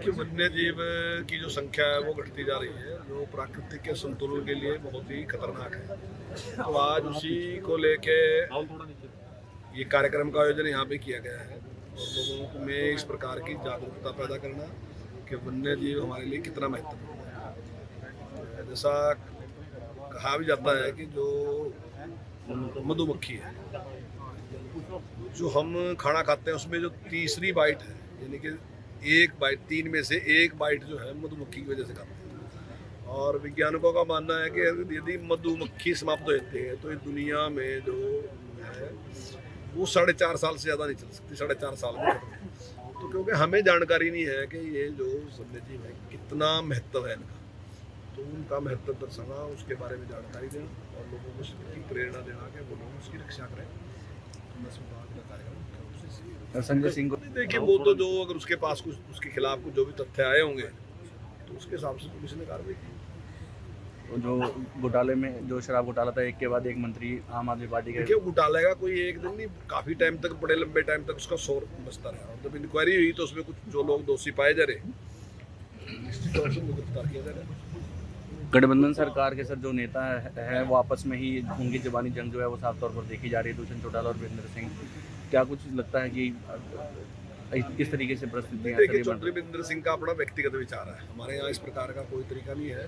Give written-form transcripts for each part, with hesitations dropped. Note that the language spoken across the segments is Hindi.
कि वन्य जीव की जो संख्या है वो घटती जा रही है, जो प्राकृतिक के संतुलन के लिए बहुत ही खतरनाक है। तो आज उसी को लेके ये कार्यक्रम का आयोजन यहाँ पे किया गया है और लोगों में इस प्रकार की जागरूकता पैदा करना कि वन्य जीव हमारे लिए कितना महत्वपूर्ण है। जैसा कहा भी जाता है कि जो मधुमक्खी है, जो हम खाना खाते हैं उसमें जो तीसरी बाइट है, यानी कि एक बाइट, 3 में से 1 बाइट जो है मधुमक्खी की वजह से खाते हैं। और वैज्ञानिकों का मानना है कि यदि मधुमक्खी समाप्त हो जाती है तो इस दुनिया में जो है वो 4.5 साल से ज़्यादा नहीं चल सकती, 4.5 साल में। तो क्योंकि हमें जानकारी नहीं है कि ये जो वन्यजीव है कितना महत्व है इनका, तो उनका महत्व दर्शाना, उसके बारे में जानकारी देना और लोगों को उसकी प्रेरणा देना कि वो लोग उसकी रक्षा करें। संजय सिंह को देखिए, वो तो जो अगर उसके पास कुछ उसके खिलाफ कुछ जो भी तथ्य आए होंगे तो उसके हिसाब से पुलिस ने कार्रवाई की। जो घोटाले में, जो शराब घोटाला था, एक के बाद एक मंत्री आम आदमी पार्टी के। देखिए, घोटाले का कोई एक दिन नहीं, काफी टाइम तक, बड़े लंबे टाइम तक उसका शोर बजता रहा और जब इंक्वायरी हुई तो उसमें कुछ जो लोग दोषी पाए जा रहे निश्चित तौर से उनको गिरफ्तार किया जा रहा है। गठबंधन सरकार के सर जो नेता है वो आपस में ही उनकी जबानी जंग जो है वो साफ तौर पर देखी जा रही है, दुष्यंत चौटाला और वीरेंद्र सिंह। क्या कुछ लगता है कि किस तरीके से परिस्थितियां? देखिए, चौधरी वीरेंद्र सिंह का अपना व्यक्तिगत विचार है। हमारे यहाँ इस प्रकार का कोई तरीका नहीं है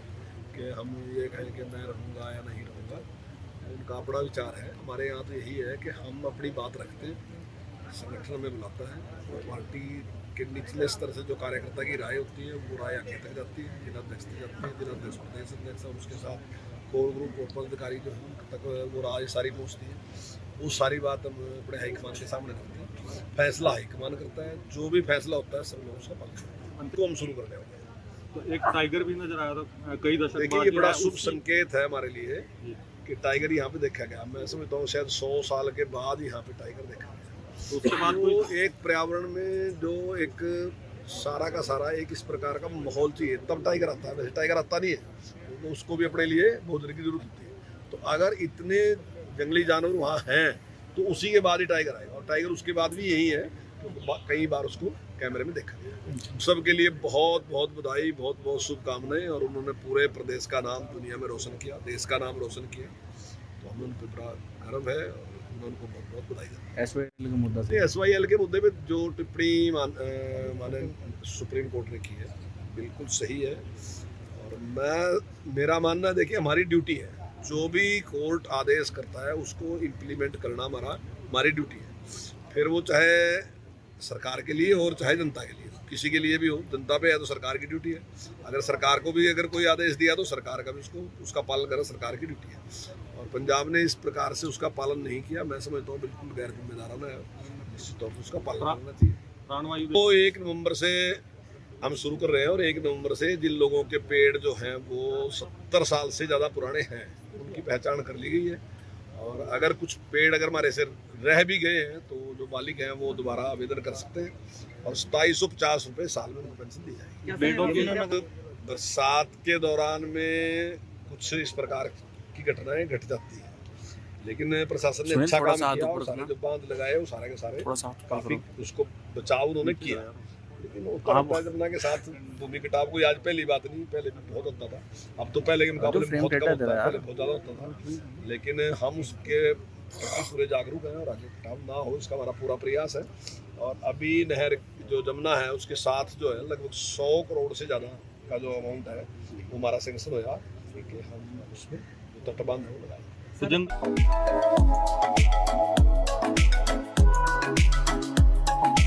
कि हम ये कहें कि मैं रहूँगा या नहीं रहूँगा, उनका अपना विचार है। हमारे यहाँ तो यही है कि हम अपनी बात रखते हैं, संगठन में बुलाता है, पार्टी के निचले स्तर से जो कार्यकर्ता की राय होती है वो राय आगे तक जाती है, जिलाध्यक्ष तक जाती है, जिलाध्यक्ष प्रदेश अध्यक्ष और उसके साथ कोर ग्रुप और पदाधिकारी जो है उन तक वो राय सारी पहुँचती है। वो सारी बात हम अपने हाईकमान के सामने रखते हैं, फैसला हाईकमान करता है, जो भी फैसला होता है सब लोग उसका पालन करते हैं। उनको हम शुरू कर रहे हैं। तो एक टाइगर भी नजर आया था कई दशक बाद। देखिए, ये बड़ा शुभ संकेत है हमारे लिए कि टाइगर यहाँ पे देखा गया। मैं समझता हूँ शायद 100 साल के बाद यहाँ पे टाइगर देखा गया। तो उसके बाद वो एक पर्यावरण में जो एक सारा का सारा एक इस प्रकार का माहौल चाहिए तब टाइगर आता है, वैसे टाइगर आता नहीं है, तो उसको भी अपने लिए भोजन की जरूरत होती है। तो अगर इतने जंगली जानवर वहाँ हैं तो उसी के बाद ही टाइगर आएगा, और टाइगर उसके बाद भी यही है, तो कई बार उसको कैमरे में देखा गया। सबके लिए बहुत बहुत बधाई, बहुत बहुत शुभकामनाएं, और उन्होंने पूरे प्रदेश का नाम दुनिया में रोशन किया, देश का नाम रोशन किया, तो हमें उन पर बड़ा गर्व है और उनको बहुत बहुत बधाई देते हैं। SYL के मुद्दा से, SYL के मुद्दे पे जो टिप्पणी माने सुप्रीम कोर्ट ने की है बिल्कुल सही है, और मेरा मानना, देखिए, हमारी ड्यूटी है, जो भी कोर्ट आदेश करता है उसको इम्प्लीमेंट करना हमारी ड्यूटी है। फिर वो चाहे सरकार के लिए और चाहे जनता के लिए, किसी के लिए भी हो, जनता पे है तो सरकार की ड्यूटी है। अगर सरकार को भी अगर कोई आदेश दिया तो सरकार का भी उसका पालन करना सरकार की ड्यूटी है। और पंजाब ने इस प्रकार से उसका पालन नहीं किया, मैं समझता हूँ बिल्कुल गैर जिम्मेदाराना है, निश्चित तौर पर उसका पालन करना चाहिए। तो 1 नवंबर से हम शुरू कर रहे हैं, और 1 नवंबर से जिन लोगों के पेड़ जो हैं वो 70 साल से ज़्यादा पुराने हैं उनकी पहचान कर ली गई है, और अगर कुछ पेड़ अगर हमारे से रह भी गए हैं तो जो मालिक हैं वो दोबारा आवेदन कर सकते हैं, और 2750 रुपये साल में उनको पेंशन दी जाएगी। बरसात के दौरान में कुछ इस प्रकार की घटनाएं घट जाती है, लेकिन प्रशासन ने अच्छा काम किया, और सारे जो बांध लगाए वो सारे के सारे काफी उसको बचाव उन्होंने किया। लेकिन उत्तर घटना के साथ भूमि कटाव कोई आज पहली बात नहीं, पहले भी बहुत होता था, अब तो पहले के मुकाबले बहुत कम होता है, पहले बहुत ज़्यादा होता था, लेकिन हम उसके प्रति पूरे जागरूक हैं और आगे कटाव ना हो इसका हमारा पूरा प्रयास है। और अभी नहर जो जमुना है उसके साथ जो है लगभग 100 करोड़ से ज़्यादा का जो अमाउंट है वो हमारा सेंक्शन होया कि हम उसमें तटबंध लगाए।